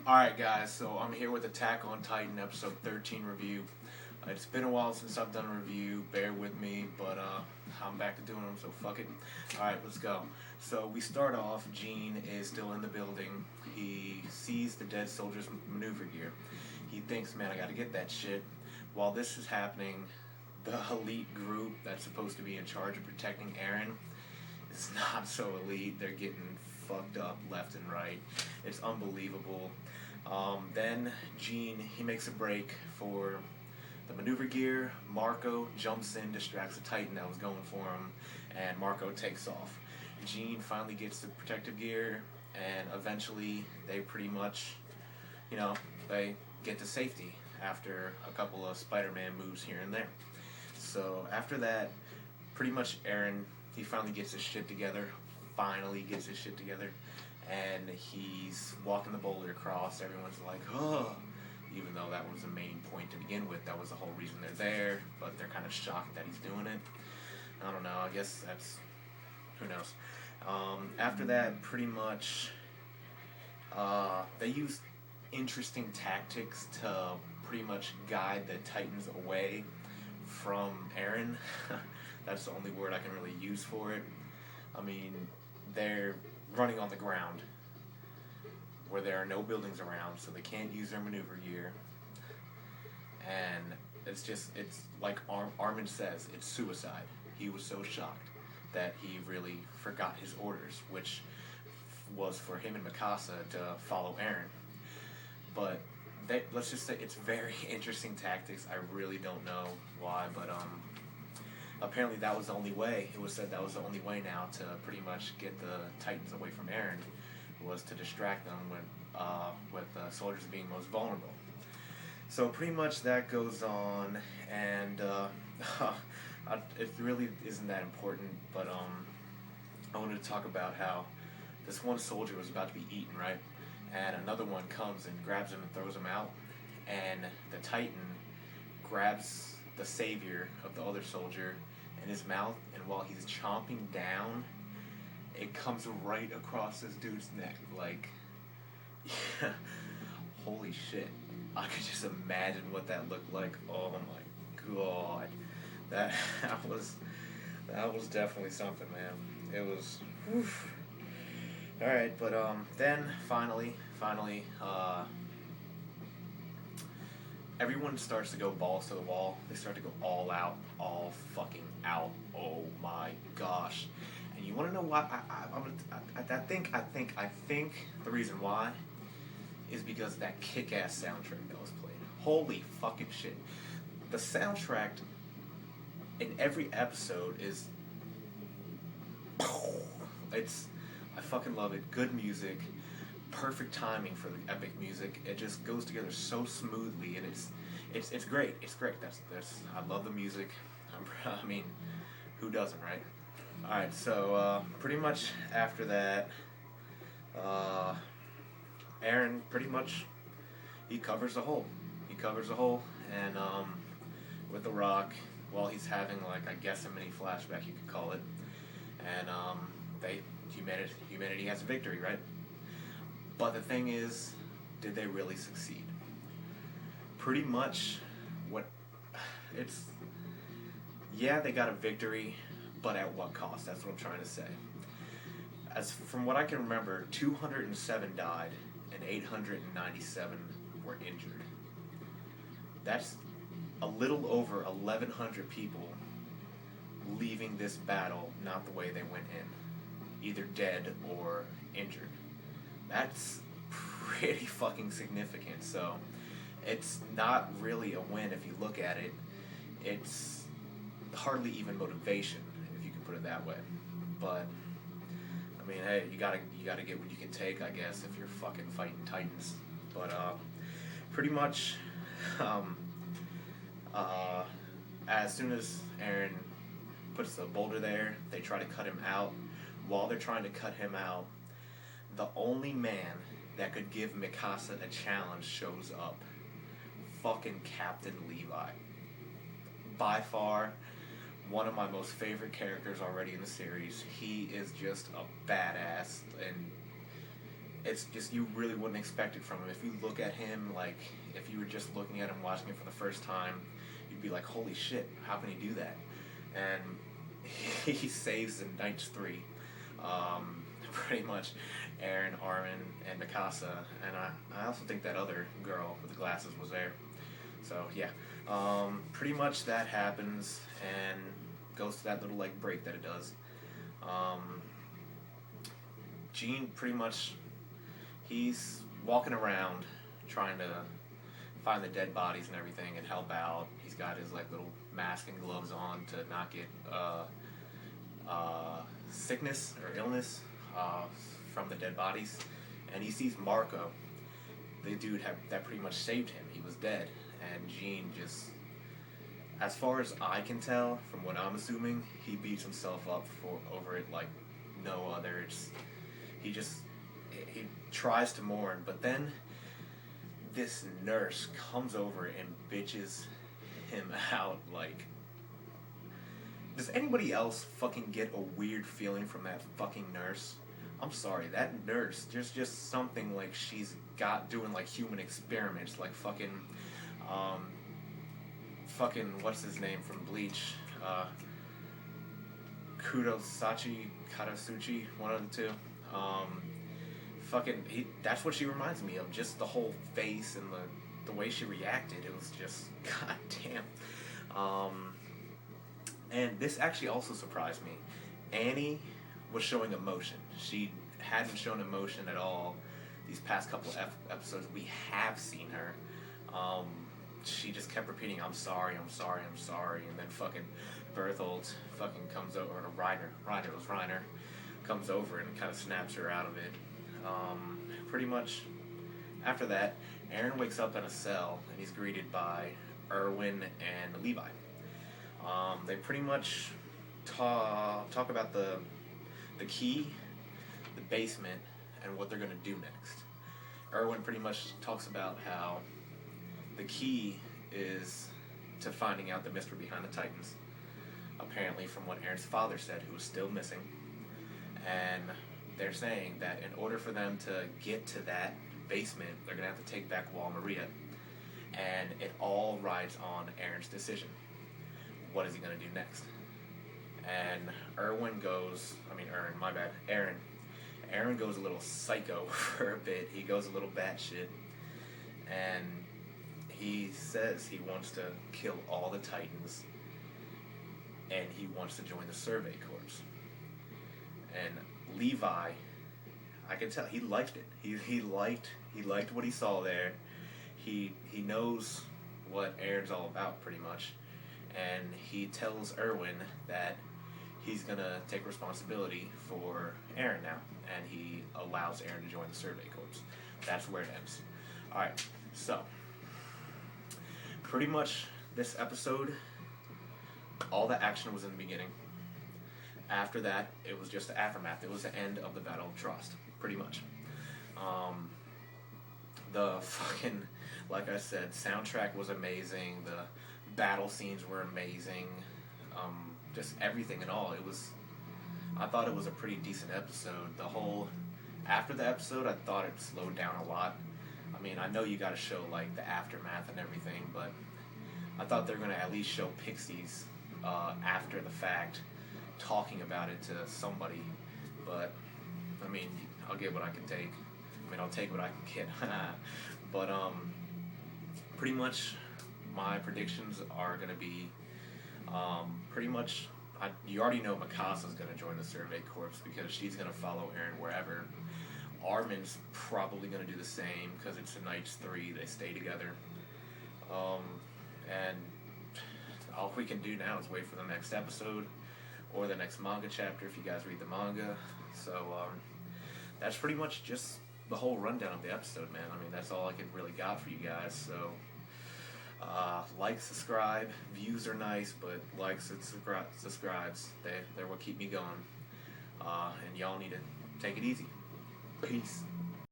Alright guys, so I'm here with Attack on Titan episode 13 review. It's been a while since I've done a review, bear with me, but I'm back to doing them, so fuck it. Alright, let's go. So we start off, Gene is still in the building. He sees the dead soldier's maneuver gear. He thinks, man, I gotta get that shit. While this is happening, the elite group that's supposed to be in charge of protecting Eren is not so elite. They're getting fucked up left and right. It's unbelievable. Then Gene, he makes a break for the maneuver gear. Marco jumps in, distracts the Titan that was going for him, and Marco takes off. Gene finally gets the protective gear, and eventually they pretty much, they get to safety after a couple of Spider-Man moves here and there. So after that, pretty much Eren, he finally gets his shit together. And he's walking the boulder across. Everyone's like, oh, even though that was the main point to begin with. That was the whole reason they're there, but they're kind of shocked that he's doing it. I don't know, I guess that's, who knows. After that, pretty much, they use interesting tactics to pretty much guide the Titans away from Eren. That's the only word I can really use for it. I mean, they're running on the ground where there are no buildings around, so they can't use their maneuver gear. And it's like Armin says, it's suicide. He was so shocked that he really forgot his orders, which was for him and Mikasa to follow Eren. But let's just say it's very interesting tactics. I really don't know why, but apparently that was the only way. It was said that was the only way now to pretty much get the Titans away from Eren, was to distract them with soldiers being most vulnerable. So pretty much that goes on, and it really isn't that important, but I wanted to talk about how this one soldier was about to be eaten, right? And another one comes and grabs him and throws him out, and the Titan grabs the savior of the other soldier in his mouth, and while he's chomping down, it comes right across this dude's neck. Like, yeah, holy shit. I could just imagine what that looked like. Oh my god. That was definitely something, man. It was, woof. Alright, but then finally, everyone starts to go balls to the wall. They start to go all out, all fucking out. Oh my gosh! And you want to know why? I think the reason why is because of that kick-ass soundtrack that was played. Holy fucking shit! The soundtrack in every episode is, I fucking love it. Good music. Perfect timing for the epic music. It just goes together so smoothly, and it's great. It's great. That's I love the music. I mean, who doesn't, right? All right. So pretty much after that, Eren pretty much he covers the hole. And with the rock, while he's having, like, I guess a mini flashback, you could call it, and humanity has a victory, right? But the thing is, did they really succeed? Pretty much they got a victory, but at what cost? That's what I'm trying to say. As from what I can remember, 207 died and 897 were injured. That's a little over 1,100 people leaving this battle not the way they went in, either dead or injured. That's pretty fucking significant. So it's not really a win if you look at it. It's hardly even motivation, if you can put it that way. But I mean, hey, you gotta get what you can take, I guess, if you're fucking fighting Titans. But pretty much, as soon as Eren puts the boulder there, they try to cut him out. While they're trying to cut him out, the only man that could give Mikasa a challenge shows up. Fucking Captain Levi. By far, one of my most favorite characters already in the series. He is just a badass, and it's just, you really wouldn't expect it from him. If you look at him, like, if you were just looking at him, watching him for the first time, you'd be like, holy shit, how can he do that? And he saves in Knights 3. Pretty much Aaron, Armin, and Mikasa, and I also think that other girl with the glasses was there. So yeah, pretty much that happens and goes to that little like break that it does. Gene pretty much, he's walking around trying to find the dead bodies and everything and help out. He's got his like little mask and gloves on to not get sickness or illness from the dead bodies, and he sees Marco, the dude that pretty much saved him. He was dead, and Gene just, as far as I can tell, from what I'm assuming, he beats himself up over it like no other. He tries to mourn, but then this nurse comes over and bitches him out. Like, does anybody else fucking get a weird feeling from that fucking nurse? I'm sorry, that nurse, there's just something like she's got doing like human experiments, like fucking, what's his name from Bleach? Karasuchi, one of the two. That's what she reminds me of. Just the whole face and the way she reacted. It was just, goddamn. And this actually also surprised me. Annie was showing emotion. She hadn't shown emotion at all these past couple episodes. We have seen her. She just kept repeating, I'm sorry, I'm sorry, I'm sorry. And then fucking Berthold fucking comes over, or Reiner comes over and kind of snaps her out of it. Pretty much after that, Aaron wakes up in a cell and he's greeted by Erwin and Levi. They pretty much talk about the key, the basement, and what they're going to do next. Erwin pretty much talks about how the key is to finding out the mystery behind the Titans, apparently from what Aaron's father said, who was still missing. And they're saying that in order for them to get to that basement, they're going to have to take back Wall Maria. And it all rides on Aaron's decision. What is he going to do next? And Aaron goes a little psycho for a bit. He goes a little batshit. And he says he wants to kill all the Titans. And he wants to join the Survey Corps. And Levi, I can tell, he liked it. He liked what he saw there. He knows what Aaron's all about, pretty much. And he tells Erwin that he's going to take responsibility for Aaron now, and he allows Aaron to join the Survey Corps. That's where it ends. Alright, so, pretty much this episode, all the action was in the beginning. After that, it was just the aftermath. It was the end of the Battle of Trust, pretty much. The fucking, like I said, soundtrack was amazing. The battle scenes were amazing. Just everything and all. I thought it was a pretty decent episode. After the episode, I thought it slowed down a lot. I mean, I know you gotta show, like, the aftermath and everything, but I thought they were gonna at least show Pixies after the fact, talking about it to somebody. But, I mean, I'll get what I can take. I mean, I'll take what I can get. But, pretty much, my predictions are gonna be, pretty much, you already know Mikasa's going to join the Survey Corps because she's going to follow Aaron wherever. Armin's probably going to do the same because it's the Knights 3, they stay together. And all we can do now is wait for the next episode or the next manga chapter if you guys read the manga. So that's pretty much just the whole rundown of the episode, man. I mean, that's all I could really got for you guys. So like, subscribe. Views are nice, but likes and subscribes, they're what keep me going. And y'all need to take it easy. Peace.